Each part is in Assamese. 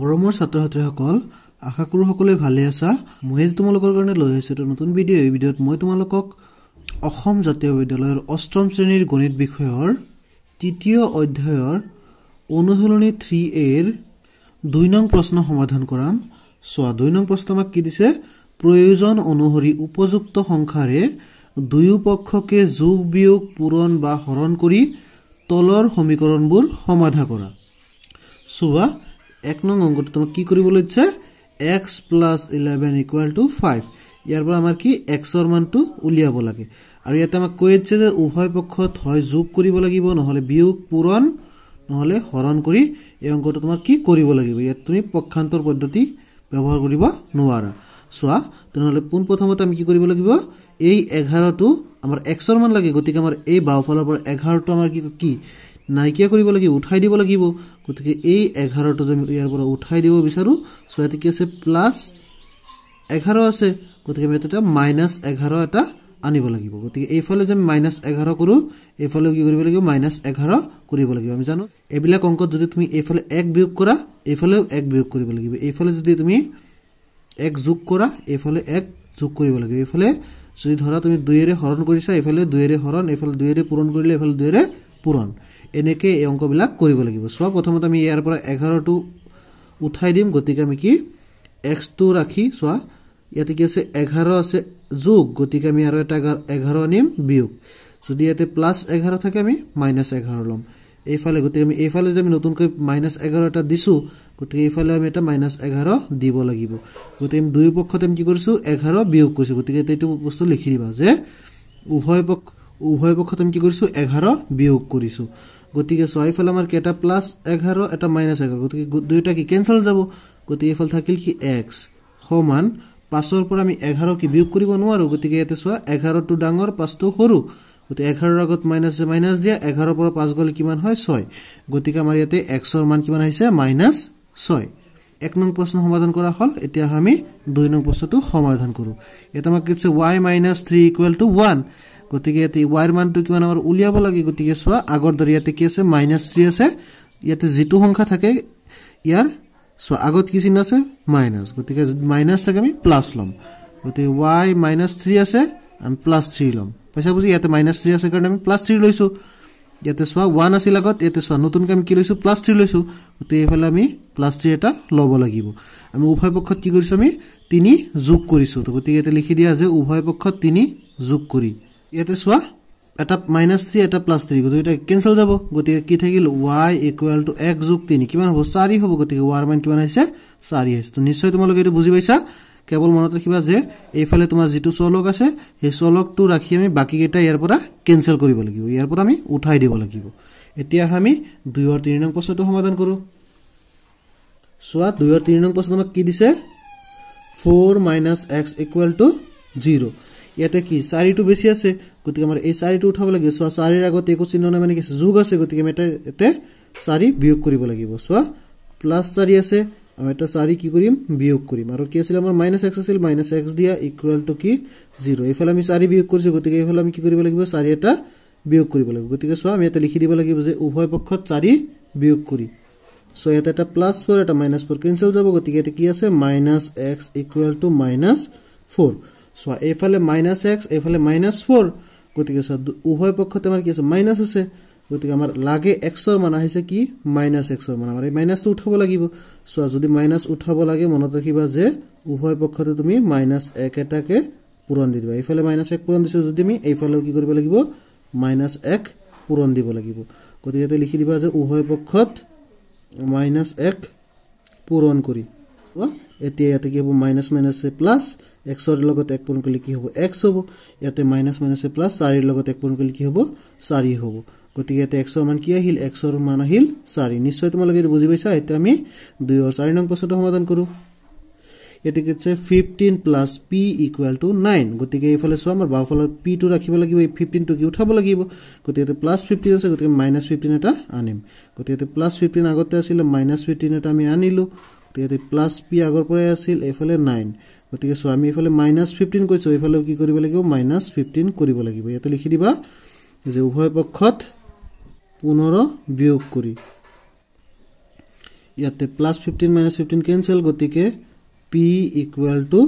মৰমৰ ছাত্ৰ-ছাত্ৰীসকল আশা কৰো সকলোৱে ভালে আছা মই তোমালোকৰ কাৰণে লৈ আহিছো এটা নতুন ভিডিও এই ভিডিওত মই তোমালোকক অসম জাতীয় বিদ্যালয়ৰ অষ্টম শ্ৰেণীৰ গণিত বিষয়ৰ তৃতীয় অধ্যায়ৰ অনুশীলনী 3A এৰ 2 নং প্ৰশ্ন সমাধান কৰাম সোৱা 2 নং প্ৰশ্ন আমাক কি দিছে প্ৰয়োজন অনুসৰি উপযুক্ত সংখ্যাৰে দুয়ো পক্ষকে যোগ বিয়োগ পূৰণ বা হৰণ কৰি তলৰ সমীকৰণবোৰ সমাধান কৰা সোৱা 1 নং অংকটো তোমাক কি কৰিবলৈ দিছে x + 11 = 5 ইয়াৰ পৰা আমাৰ কি x ৰ মানটো উলিয়াব লাগে আৰু ইয়াতে আমাক কৈ দিছে যে উভয় পক্ষত হয় যোগ কৰিব লাগিব নহলে বিয়োগ পূৰণ নহলে হৰণ কৰি এই অংকটো তোমাৰ কি কৰিব লাগিব ইয়াত তুমি পক্ষান্তৰ পদ্ধতি ব্যৱহাৰ কৰিব নোৱাৰা সোৱা তেনেহলে পোন প্ৰথমতে আমি কি কৰিব লাগিব এই 11 টো আমাৰ x ৰ মান লাগে গতিকে আমাৰ এই বাওফালৰ পৰা 11 টো আমাৰ কি নাইকিয়া কৰিব লাগিব উঠাই দিব লাগিব গতিকে এই 11 টো আমি ইয়াৰ পৰা উঠাই দিব বিচাৰো সো এতে কি আছে প্লাস 11 আছে গতিকে আমি এটা মাইনাস 11 এটা আনিব লাগিব গতিকে এইফালে যে মাইনাস 11 কৰো এইফালে কি কৰিব লাগিব মাইনাস 11 কৰিব লাগিব আমি জানো এবিলাক অংকত যদি তুমি এইফালে 1 বিয়োগ কৰা এইফালেও 1 বিয়োগ কৰিব লাগিব এইফালে যদি তুমি 1 যোগ কৰা এইফালে 1 যোগ কৰিব লাগিব এইফালে যদি ধৰা তুমি 2 এৰে হৰণ কৰিছা এইফালে 2 এৰে হৰণ এইফালে 2 এৰে পূৰণ কৰিলে এইফালে 2 এৰে পূৰণ এনেকে এই অংকবিলাক কৰিব লাগিব সোৱা প্ৰথমতে আমি ইয়াৰ পৰা 11 টো উঠাই দিম গতিকে আমি কি x টো ৰাখি সোৱা ইয়াতে কি আছে 11 আছে যোগ গতিকে আমি আৰু এটা 11 আনিম বিয়োগ যদি ইয়াতে প্লাস 11 থাকে আমি মাইনাস 11 লম এইফালে গতিকে আমি এইফালে যে আমি নতুনকৈ মাইনাস 11 এটা দিছো গতিকে এইফালে আমি এটা মাইনাস 11 দিব লাগিব গতিকে আমি দুই পক্ষতে আমি কি কৰিছো 11 বিয়োগ কৰিছো গতিকে এইটো বস্তু লিখি দিবা যে উভয় পক্ষতে আমি কি কৰিছো 11 বিয়োগ কৰিছো গতিকে সোয়াইফালে আমাৰ কেটা প্লাস 11 এটা মাইনাস 11 গতিকে দুইটা কি ক্যান্সেল যাব গতিকে এইফাল থাকিল কি x সমান 5 ৰ পৰা আমি 11 কি বিয়োগ কৰিব নোৱাৰো গতিকে এতে সোয়া 11 টো ডাঙৰ 5 টো সৰু গতিকে 11 ৰ আগত মাইনাস দিয়া 11 ৰ পৰা 5 গলে কিমান হয় 6 গতিকে আমাৰ ইয়াতে x ৰ মান কিমান আহিছে -6 1 নং প্ৰশ্ন সমাধান কৰা হল এতিয়া আমি 2 নং প্ৰশ্নটো সমাধান কৰো এটা আমাক কিছে y - 3 = 1 গতিকে এতে y ৰ মানটো কিমান আমাৰ উলিয়াব লাগে গতিকে সোৱা আগৰ দৰে ইয়াতে কি আছে -3 আছে ইয়াতে যেটো সংখ্যা থাকে ইয়াৰ সো আগত কি চিহ্ন আছে মাইনাস গতিকে মাইনাস থাকে আমি প্লাস লম গতিকে y -3 আছে আমি +3 লম পইছা বুজি ইয়াতে -3 আছে কাৰণ আমি +3 লৈছো ইয়াতে সোৱা 1 আছিল আগত ইয়াতে সোৱা নতুন কাম কি লৈছো +3 লৈছো গতিকে এফালে আমি +3 এটা লব লাগিব আমি উভয় পক্ষত কি কৰিছো আমি 3 যোগ কৰিছো তো গতিকে এটা লিখি দিয়া যে উভয় পক্ষত 3 যোগ কৰি ইয়াতে সোৱা এটা -3 এটা +3 গতিকে এটা ক্যান্সেল যাব গতিকে কি থাকিল y = x যোগ 3 কিমান হ'ব 4 হ'ব গতিকে y ৰ মান কিমান আহিছে 4 আহিছে তো নিশ্চয় তোমালোকে এটা বুজি পাইছা কেৱল মনত ৰাখিবা যে এইফালে তোমাৰ যেটো চলক আছে সেই চলকটো ৰাখি আমি বাকি কেটা ইয়াৰ পৰা ক্যান্সেল কৰিব লাগিব ইয়াৰ পৰা আমি উঠাই দিব লাগিব এতিয়া আমি 2 আৰু 3 নং প্ৰশ্নটো সমাধান কৰো সোৱা 2 আৰু 3 নং প্ৰশ্ন আমাক কি দিছে 4 - x = 0 ইয়াতে কি 4 টো বেছি আছে গতিকে আমাৰ এই 4 টো উঠাব লাগিব সোৱা 4 ৰ আগত একো চিহ্ন নাই মানে কি যোগ আছে গতিকে আমি এতে 4 বিয়োগ কৰিব লাগিব সোৱা +4 আছে আমি এটা 4 কি কৰিম বিয়োগ কৰিম আৰু কি আছিল আমাৰ -x আছিল -x দিয়া = কি 0 এইফালে আমি 4 বিয়োগ কৰিছো গতিকে এইফালে আমি কি কৰিব লাগিব 4 এটা বিয়োগ কৰিব লাগিব গতিকে সোৱা আমি এটা লিখি দিব লাগিব যে উভয় পক্ষত 4 বিয়োগ কৰি সো এটা এটা +4 এটা -4 ক্যান্সেল যাব গতিকে এটা কি আছে -x = -4 সোৱা এইফালে -x এইফালে -4 গতিকে উভয় পক্ষতে আমাৰ কি আছে মাইনাস আছে গতিকে আমাৰ লাগে x ৰ মান আহিছে কি -x ৰ মান আমাৰ এই মাইনাস টো উঠাব লাগিব সোৱা যদি মাইনাস উঠাব লাগে মনত ৰাখিবা যে উভয় পক্ষতে তুমি -1 এটাকে পূৰণ দিবা এইফালে -1 পূৰণ দিছো যদি আমি এইফালেও কি কৰিব লাগিব -1 পূৰণ দিব লাগিব গতিকে এটা লিখি দিবা যে উভয় পক্ষত -1 পূৰণ কৰি এতিয়া ইয়াতে কি হ'ব - এ প্লাস x ৰ লগত 1 পূৰণ কৰিলে কি হ'ব x হ'ব ইয়াতে - প্লাস 4 ৰ লগত 1 পূৰণ কৰিলে কি হ'ব 4 হ'ব গতিকে ইয়াতে x ৰ মান কি আহিল x ৰ মান আহিল 4 নিশ্চয় তোমালোকে বুজি পাইছা এতিয়া আমি 2 আৰু 4 নং প্ৰশ্নটো সমাধান কৰো এতে কিছে 15 + p = 9 গতিকে এইফালে সোৱা আমাৰ বাওফালৰ p টো ৰাখিব লাগিব এই 15 টো কি উঠাব লাগিব গতিকে এতে +15 আছে গতিকে -15 এটা আনিম গতিকে এতে +15 আগতে আছিল -15 এটা আমি আনিলো গতিকে এতে +p আগৰ পৰাই আছিল এইফালে 9 গতিকে সোৱা আমি এইফালে -15 কৈছো এইফালে কি কৰিব লাগিব -15 কৰিব লাগিব ইয়াতে লিখি দিবা যে উভয় পক্ষত 15 বিয়োগ কৰি ইয়াতে প্লাস 15 মাইনাস 15 কেনসেল গতিকে p ইকুয়াল টু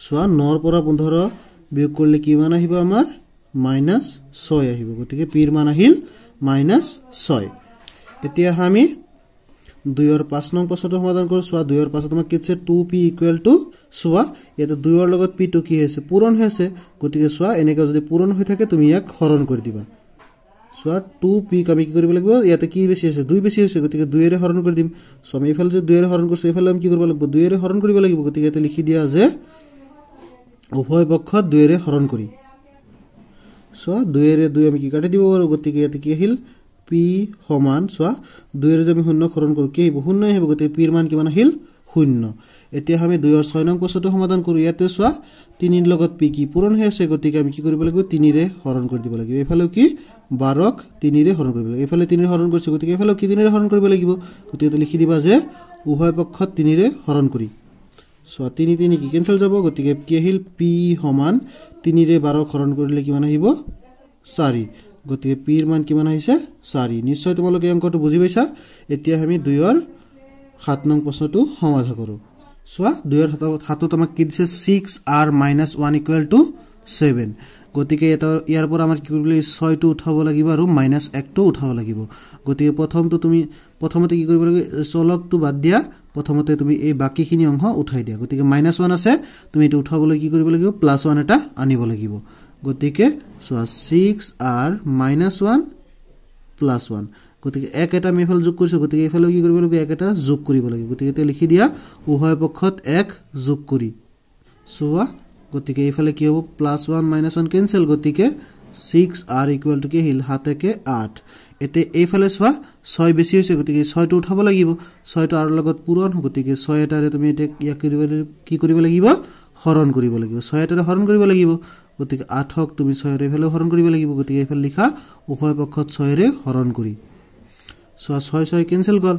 সোয়া 9 পৰা 15 বিয়োগ কৰিলে কিমান আহিব আমাৰ -6 আহিব গতিকে p ৰ মান আহিল -6 এতিয়া আমি 2 ৰ 5 নং প্ৰশ্নটো সমাধান কৰো সোৱা 2 ৰ 5 তোমাক কিছে 2p ইকুয়াল টু সোৱা ইয়াতে 2 ৰ লগত p টো কি হৈছে পূৰণ হৈছে গতিকে সোৱা এনেকৈ যদি পূৰণ হৈ থাকে তুমি ইয়াক হৰণ কৰি দিবা সোৱা 2p আমি কি কৰিব লাগিব ইয়াতে কি বেছি আছে 2 বেছি হৈছে গতিকে 2 এৰে হৰণ কৰি দিম সো আমি এফালে যে 2 এৰে হৰণ কৰিছো এফালে আমি কি কৰিব লাগিব 2 এৰে হৰণ কৰিব লাগিব গতিকে ইয়াতে লিখি দিয়া যে উভয় পক্ষত 2 এৰে হৰণ কৰি সো 2 এৰে 2 আমি কি কাটি দিব পাৰো গতিকে ইয়াতে কি আহিল p সমান সোৱা 2 এৰে আমি 0 হৰণ কৰো কি 0 আহিব গতিকে p ৰ মান কিমান আহিল 0 এতিয়া আমি 2 ৰ 6 নং প্ৰশ্নটো সমাধান কৰো ইয়াতে সোৱা 3 ৰ লগত p কি পূৰণ হৈ আছে গতিকে আমি কি কৰিব লাগিব 3 ৰে হৰণ কৰি দিব লাগিব এফালে কি 12 ক 3 ৰে হৰণ কৰিব লাগিব এফালে 3 ৰে হৰণ কৰিছো গতিকে এফালে কি 3 ৰে হৰণ কৰিব লাগিব গতিকে লিখি দিবা যে উভয় পক্ষত 3 ৰে হৰণ কৰি সোৱা 3 3 কি কেনসেল যাব গতিকে কি আহিল p সমান 3 ৰে 12 হৰণ কৰিলে কিমান আহিব 4 গতিকে p ৰ মান কিমান আহিছে 4 নিশ্চয় তোমালোকে অংকটো বুজি পাইছা এতিয়া আমি 2 ৰ 7 নং প্ৰশ্নটো সমাধান কৰো সোৱা 2 ৰ হাতত আমাক কি দিছে 6r - 1 = 7 গতিকে এটা ইয়াৰ পৰা আমাৰ কি কৰিব লাগিব 6 টো উঠাব লাগিব আৰু -1 টো উঠাব লাগিব গতিকে প্ৰথমতে কি কৰিব লাগিব চলকটো বাদ দিয়া প্ৰথমতে তুমি এই বাকিখিনি অংশ উঠাই দিয়া গতিকে -1 আছে তুমি এটা উঠাবলৈ কি কৰিব লাগিব +1 এটা আনিব লাগিব গতিকে সোৱা 6r - 1 +1 গতিকে এক এটা আমি এফালে যোগ কৰিছো গতিকে এফালে কি কৰিব লাগিব এক এটা যোগ কৰিব লাগিব গতিকে তে লিখি দিয়া উভয় পক্ষত 1 যোগ কৰি সোৱা গতিকে এফালে কি হ'ব +1 - 1 কেনসেল গতিকে 6r = কি হিল হাতে কে 8 এতে এফালে সোৱা 6 বেছি হৈছে গতিকে 6 টো উঠাব লাগিব 6 টো r লগত পূৰণ গতিকে 6 এটাৰে তুমি এটা কি কৰিব লাগিব হৰণ কৰিব লাগিব 6 এটাৰে হৰণ কৰিব লাগিব গতিকে 8 ক তুমি 6 ৰে এফালে হৰণ কৰিব লাগিব গতিকে এফালে লিখা উভয় পক্ষত 6 ৰে হৰণ কৰি সোৱা 6 6 কেনসেল গল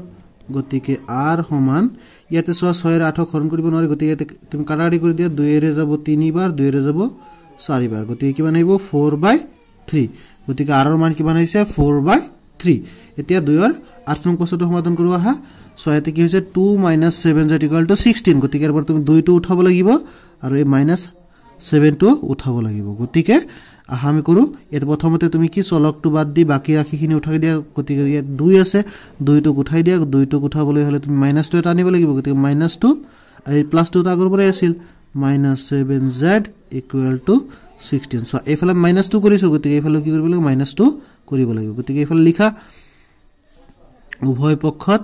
গতিকে r সমান ইয়াতে সোৱা 6 ৰে 8 ক হৰণ কৰিব নোৱাৰে গতিকে তুমি কাটাকাটি কৰি দিয়া 2 ৰে যাব 3 বাৰ 2 ৰে যাব 4 বাৰ গতিকে কিমান আহিব 4/3 গতিকে r ৰ মান কিমান আহিছে 4/3 এতিয়া 2 ৰ 8 নং প্ৰশ্নটো সমাধান কৰো আহা সোয়াতে কি হৈছে 2 - 7z = 16 গতিকে এবাৰ তুমি 2 টো উঠাব লাগিব আৰু এই -7 টো উঠাব লাগিব গতিকে আমি কৰো এটা প্ৰথমতে তুমি কি চলকটো বাদ দি বাকি ৰাখিখিনি উঠাই দিয়া গতিকে ইয়াত 2 আছে 2 টো উঠাই দিয়া 2 টো উঠাবলৈ হলে তুমি -2 এটা আনিব লাগিব গতিকে -2 এই +2 টা আগৰ পৰা আছিল -7z = 16 সো এফালে -2 কৰিছো গতিকে এফালে কি কৰিব লাগিব -2 কৰিব লাগিব গতিকে এফালে লিখা উভয় পক্ষত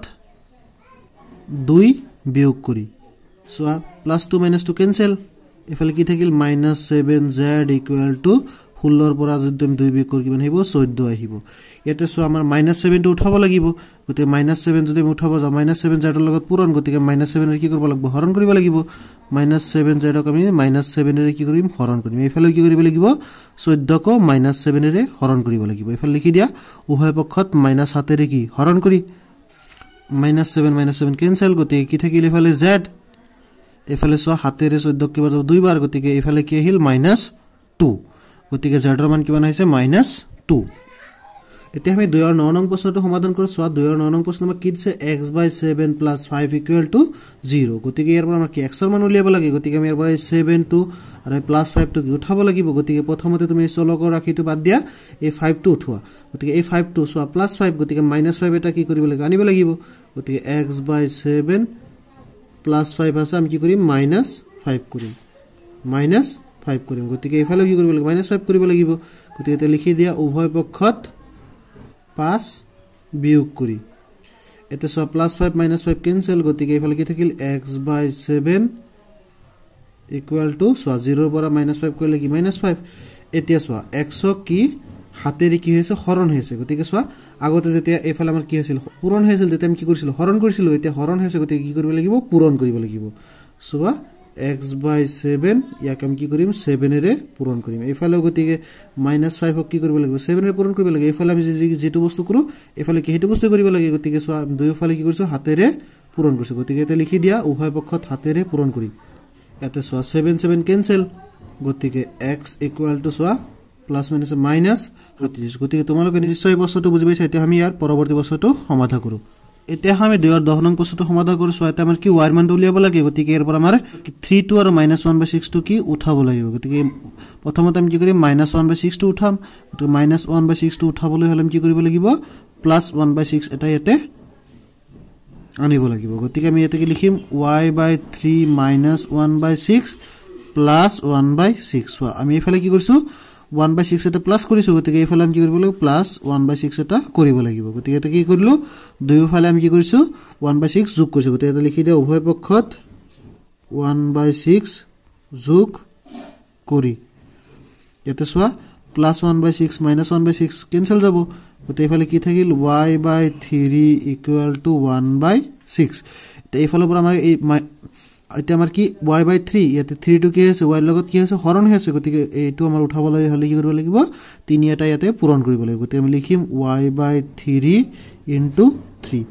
2 বিয়োগ কৰি সো +2 - 2 কেনসেল এফালে কি থাকিল -7z = 16 ৰ পৰা যদি তুমি 2 বিয়োগ কৰি কিমান আহিব 14 আহিব ইয়াতে সো আমাৰ -7 টো উঠাব লাগিব গতিকে -7 যদি উঠাব যাও -7 z ৰ লগত পূৰণ গতিকে -7 ৰ কি কৰিব লাগিব হৰণ কৰিব লাগিব -7 z ক আমি -7 ৰে কি কৰিম হৰণ কৰিম এফালে কি কৰিব লাগিব 14 ক -7 ৰে হৰণ কৰিব লাগিব এফালে লিখি দিয়া উভয় পক্ষত -7 ৰে কি হৰণ কৰি -7 - 7 কেনসেল গতিকে কি থাকিল এফালে z এফালে সোৱা হাতেৰে 14 কিবাৰ 2 বাৰ গতিকে এফালে কি আহিল -2 গতিকে z ৰ মান কিমান আহিছে -2 এতিয়া আমি 2 ৰ 9 নং প্ৰশ্নটো সমাধান কৰো সোৱা 2 ৰ 9 নং প্ৰশ্ন আমাক কি দিছে x/7 + 5 = 0 গতিকে ইয়াৰ পৰা আমাৰ কি x ৰ মান উলিয়াব লাগে গতিকে আমি ইয়াৰ পৰা 7 টো আৰু +5 টো উঠাব লাগিব গতিকে প্ৰথমতে তুমি চলকৰ ৰাখিটো বাদ দিয়া এই 5 টো উঠোৱা গতিকে এই 5 টো সোৱা +5 গতিকে -5 এটা কি কৰিব লাগিব আনিব লাগিব গতিকে x/7 +5 আছে আমি কি কৰিম -5 কৰিম -5 কৰিম গতিকে এফালে কি কৰিব লাগিব -5 কৰিব লাগিব গতিকে এটা লিখি দিয়া উভয় পক্ষত 5 বিয়োগ কৰি এটা সো +5 - 5 কেনসেল গতিকে এফালে কি থাকিল x/7 = সো 0 ৰ পৰা -5 কৰিলে কি -5 এতিয়া সো x ক কি হাতেৰে কি হৈছে হৰণ হৈছে গতিকে সো আগতে যেতিয়া এফালে আমাৰ কি আছিল পূৰণ হৈছিল তেতিয়া আমি কি কৰিছিল হৰণ কৰিছিল এতিয়া হৰণ হৈছে গতিকে কি কৰিব লাগিব পূৰণ কৰিব লাগিব সো x/7 ইয়াক আমি কি কৰিম 7 ৰে পূৰণ কৰিম এফালে গতিকে -5 ক কি কৰিব লাগিব 7 ৰে পূৰণ কৰিব লাগিব এফালে আমি যেটো বস্তু কৰো এফালে কি হেতু বস্তু কৰিব লাগে গতিকে সো দুইফালে কি কৰিছো হাতেৰে পূৰণ কৰিছো গতিকে এটা লিখি দিয়া উভয় পক্ষত হাতেৰে পূৰণ কৰি ইয়াতে সো 7 7 কেনসেল গতিকে x = সো +- -30 গতিকে তোমালোকে নিশ্চয় বস্তুটো বুজি পাইছা এতিয়া আমি ইয়াৰ পৰৱৰ্তী বস্তুটো সমাধান কৰো এতিয়া আমি 2 আৰু 10 নং প্ৰশ্নটো সমাধান কৰিছো এটা আমাৰ কি y মানটো উলিয়াব লাগে গতিকে এৰ পৰা আমাৰ 3 2 আৰু -1/6 টো কি উঠাব লাগিব গতিকে প্ৰথমতে আমি কি কৰিম -1/6 টো উঠাম তো -1/6 টো উঠাবলৈ হলে আমি কি কৰিব লাগিব +1/6 এটা ইয়াতে আনিব লাগিব গতিকে আমি ইয়াতে কি লিখিম y/3 -1/6 +1/6 আমি এফালে কি কৰিছো 1/6 এটা প্লাস কৰিছো গতিকে এফালে আমি কি কৰিব লাগিব +1/6 এটা কৰিব লাগিব গতিকে এটা কি কৰিলো দুইফালে আমি কি কৰিছো 1/6 যোগ কৰিছো গতিকে এটা লিখি দিও উভয় পক্ষত 1/6 যোগ কৰি ইয়াতে সোয়া +1/6 -1/6 কেনসেল যাব গতিকে এফালে কি থাকিল y/3 = 1/6 তে এফালৰ পৰা আমাৰ এই এটা আমাৰ কি y/3 ইয়াতে 3 টো কি আছে y লগত কি আছে হৰণ হৈছে গতিকে এইটো আমাৰ উঠাবলৈ হলে কি কৰিব লাগিব 3 এটা ইয়াতে পূৰণ কৰিব লাগিব গতিকে আমি লিখিম y/3 * 3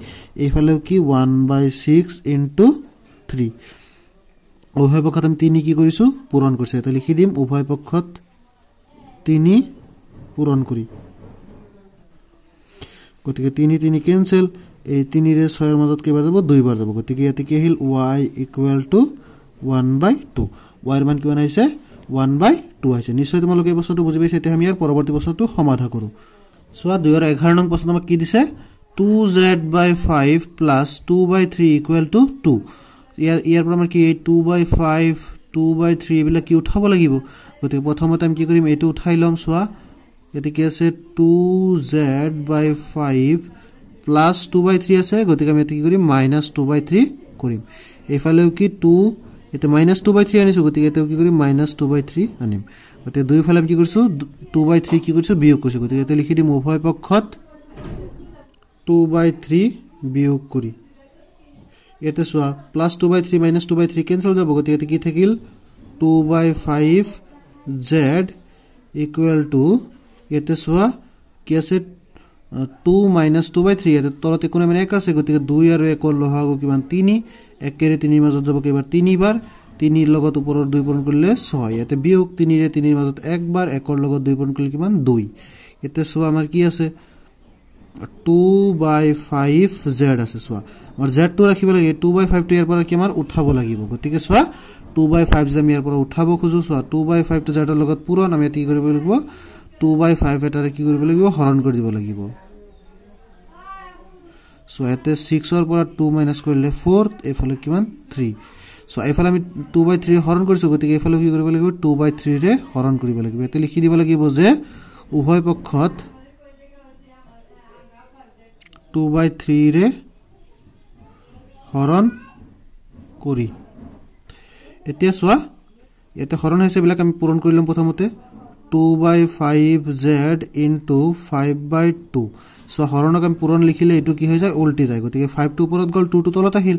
এইফালে কি 1/6 * 3 উভয় পক্ষত আমি 3 কি কৰিছো পূৰণ কৰিছো এটা লিখি দিম উভয় পক্ষত 3 পূৰণ কৰি গতিকে 3 3 কেনসেল এই 3 ৰে 6 এৰ মাজত কিবা যাব 2 বাৰ যাব গতিকে ইয়াতে কি আহিল y = 1/2 y এর মান কিমান আহিছে 1/2 আহিছে নিশ্চয় তোমালোকে এই প্ৰশ্নটো বুজি পাইছা এতিয়া আমি ইয়াৰ পৰৱৰ্তী প্ৰশ্নটো সমাধান কৰো সোৱা 2 আৰু 11 নং প্ৰশ্ন আমাক কি দিছে 2z/5 + 2/3 = 2 ইয়াৰ পৰা আমাৰ কি 2/5 2/3 বিলা কি উঠাব লাগিব গতিকে প্ৰথমতে আমি কি কৰিম এটো উঠাই লম সোৱা এতে কি আছে 2z/5 plus 2/3 আছে গতিকে আমি এতে কি কৰিম -2/3 কৰিম এইফালেও কি 2 এতে -2/3 আনিছো গতিকে এতে কি কৰিম -2/3 আনিম গতিকে দুই ফালে আমি কি কৰিছো 2/3 কি কৰিছো বিয়োগ কৰিছো গতিকে এতে লিখি দিম উভয় পক্ষত 2/3 বিয়োগ কৰি এতে সোয়া +2/3 -2/3 কেনসেল যাব গতিকে এতে কি থাকিল 2/5 z = এতে সোয়া কি আছে 2 - 2/3 এতে তলতে কোনে মানে 1 আছে গতিকে 2 আৰু 1 ৰ লহাগু কিমান 3 1 কেৰে 3 মাজত যাব কিবাৰ 3 বাৰ 3 ৰ লগত ওপৰৰ 2 পূৰণ কৰিলে 6 এতে বিয়োগ 3 ৰে 3 ৰ মাজত 1 বাৰ 1 ৰ লগত 2 পূৰণ কৰিলে কিমান 2 এতে সোয়া আমাৰ কি আছে 2/5 z আছে সোয়া আমাৰ z টো ৰাখিব লাগে 2/5 টো ইয়াৰ পৰা কি আমাৰ উঠাব লাগিব গতিকে সোয়া 2/5 যে আমি ইয়াৰ পৰা উঠাব খুজো সোয়া 2/5 টো z ৰ লগত পূৰণ আমি এতি কৰিব লাগিব 2/5 এটাৰে কি কৰিব লাগিব হৰণ কৰি দিব লাগিব সো এতে 6 ৰ পৰা 2 মাইনাস কৰিলে 4 এফালে কিমান 3 সো এফালে আমি 2/3 হৰণ কৰিছো গতিকে এফালে কি কৰিব লাগিব 2/3 ৰে হৰণ কৰিব লাগিব এতে লিখি দিব লাগিব যে উভয় পক্ষত 2/3 ৰে হৰণ কৰি এতিয়া সোয়া এতে হৰণ হৈছে বিলাক আমি পূৰণ কৰিলাম প্ৰথমতে 2/5z * 5/2 সো হৰণক আমি পূৰণ লিখিলে এটো কি হৈ যায় উল্টি যায় গতিকে 5 টো ওপৰত গল 2 টো তলত আহিল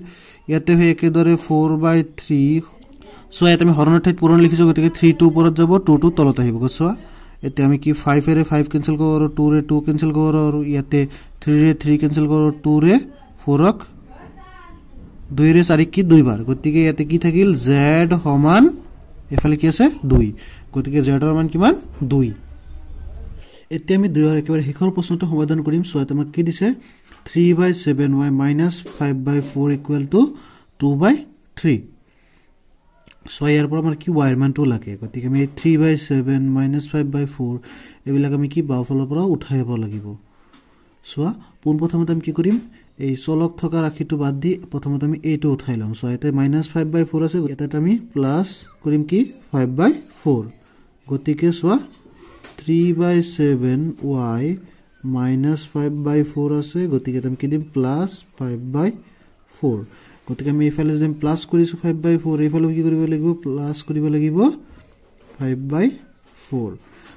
ইয়াতে হৈ একেদৰে 4/3 সো ইয়াতে আমি হৰণৰ ঠাইত পূৰণ লিখিছো গতিকে 3 টো ওপৰত যাব 2 টো তলত আহিব গছ এতে আমি কি 5 এৰে 5 কেনসেল কৰো 2 ৰে 2 কেনসেল কৰো আৰু ইয়াতে 3 ৰে 3 কেনসেল কৰো 2 ৰে 4ক 2 ৰে 4 কি 2 বাৰ গতিকে ইয়াতে কি থাকিল z সমান এফালে কি আছে 2 গতিকে z ৰ মান কিমান 2 এতিয়া আমি 2 আৰু একেবাৰে হেকৰ প্ৰশ্নটো সমাধান কৰিম সো এটা আমাক কি দিছে 3/7y - 5/4 = 2/3 সো ইয়াৰ পৰা আমাৰ কি y ৰ মানটো লাগে গতিকে আমি 3/7 - 5/4 এবিলাক আমি কি বাওফালৰ পৰা উঠাইব লাগিব সো পোন প্ৰথমতে আমি কি কৰিম এই চলক থকা ৰাখিটো বাদ দি প্ৰথমতে আমি এইটো উঠাই লম সো এতে -5/4 আছে এটা আমি প্লাস কৰিম কি 5/4 গতিকে সো 3/7y - 5/4 আছে গতিকে আমি কি দিম +5/4 গতিকে আমি এফালে যদি প্লাস কৰিছো 5/4 এফালে কি কৰিব লাগিব প্লাস কৰিব লাগিব 5/4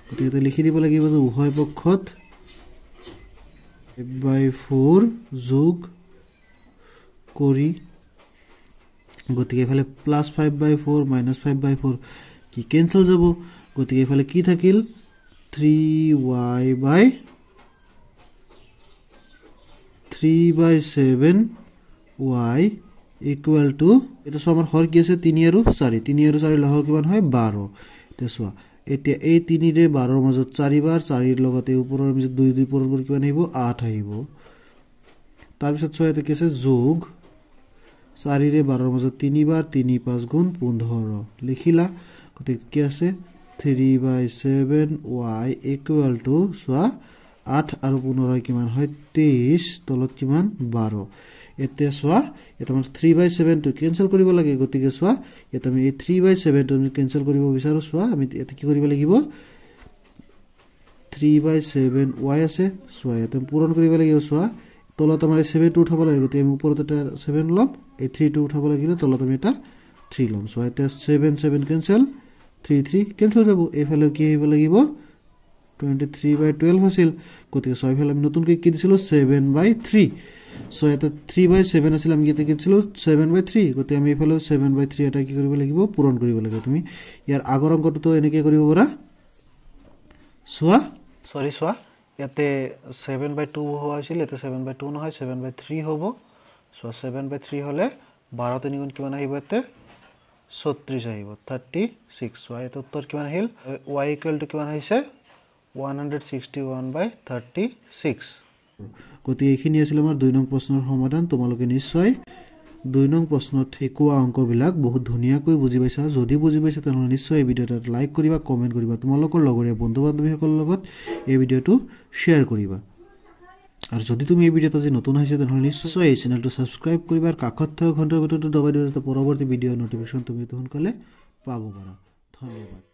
গতিকে এটা লিখি দিব লাগিব যে উভয় পক্ষত 5/4 যোগ কৰি গতিকে এফালে +5/4 -5/4 কি কেনসেল যাব গতিকে এফালে কি থাকিল 3/7y = এটা সমান হর কি আছে 3 আৰু 4 3 আৰু 4 লহ কিমান হয় 12 তে সোয়া এতিয়া এই 3 ৰে 12 ৰ মাজত 4 বাৰ 4 ৰ লগতে ওপৰৰ আমি 2 2 পূৰণ কৰি কিমান আহিব 8 আহিব তাৰপিছত চোৱা ইয়াতে কি আছে যোগ 4 ৰে 12 ৰ মাজত 3 বাৰ 3 5 গুণ 15 লিখিলা গতিকে কি আছে 3/7 y ইকুয়াল টু চোৱা 8 আৰু 15 কিমান হয় 23 তলত কিমান 12 এতে চোৱা এটা মানে 3/7 টো কেনসেল কৰিব লাগে গতিকে চোৱা এটা আমি এই 3/7 টো কেনসেল কৰিব বিচাৰো চোৱা আমি এটা কি কৰিব লাগিব 3/7 y আছে চোৱা এটা পূৰণ কৰিব লাগিব চোৱা তলত আমাৰ 7 টো উঠাব লাগে গতিকে আমি ওপৰত এটা 7 লম এই 3 টো উঠাব লাগিলে তলত আমি এটা 3 লম চোৱা এটা 7 কেনসেল 3 কেনসেল যাব এইফালে কি হ'ব লাগিব 23/12 আছিল গতিকে সব ফেলে আমি নতুনকৈ কি দিছিল 7/3 সো এটা 3/7 আছিল আমি কি দিছিল 7/3 গতিকে আমি ফেলে 7/3 এটা কি কৰিব লাগিব পূৰণ কৰিব লাগিব তুমি ইয়াৰ আগৰ অংকটো তো এনেকৈ কৰিব পাৰা সোৱা ইয়াতে 7/2 হোৱা আছিল এটা 7/2 নহয় 7/3 হ'ব সো 7/3 হলে 12 3 গুণ কিমান আহিব এতে 36 আহিব 36 সো এটা উত্তৰ কিমান আহিল y ইকুৱেল টু কিমান হৈছে 161/36 গতি এইখিনি আছিল আমাৰ 2 নং প্ৰশ্নৰ সমাধান তোমালোকে নিশ্চয় 2 নং প্ৰশ্নত হেকুৱা অংকবিলাক বহুত ধুনিয়াকৈ বুজি পাইছা যদি বুজি পাইছা তেনে নিশ্চয় এই ভিডিওটো লাইক কৰিবা কমেন্ট কৰিবা তোমালোকৰ লগৰীয়া বন্ধু-বান্ধৱীসকলৰ লগত এই ভিডিওটো শেয়াৰ কৰিবা আৰু যদি তুমি এই ভিডিওটো আজি নতুন আহিছে তেনে নিশ্চয় এই চেনেলটো সাবস্ক্ৰাইব কৰিবা আৰু কাষত থকা ঘণ্টাৰ বাটনটো দবাই দিলে পৰৱৰ্তী ভিডিও নটিফিকেশন তুমি সোনকালে পাব পাৰা ধন্যবাদ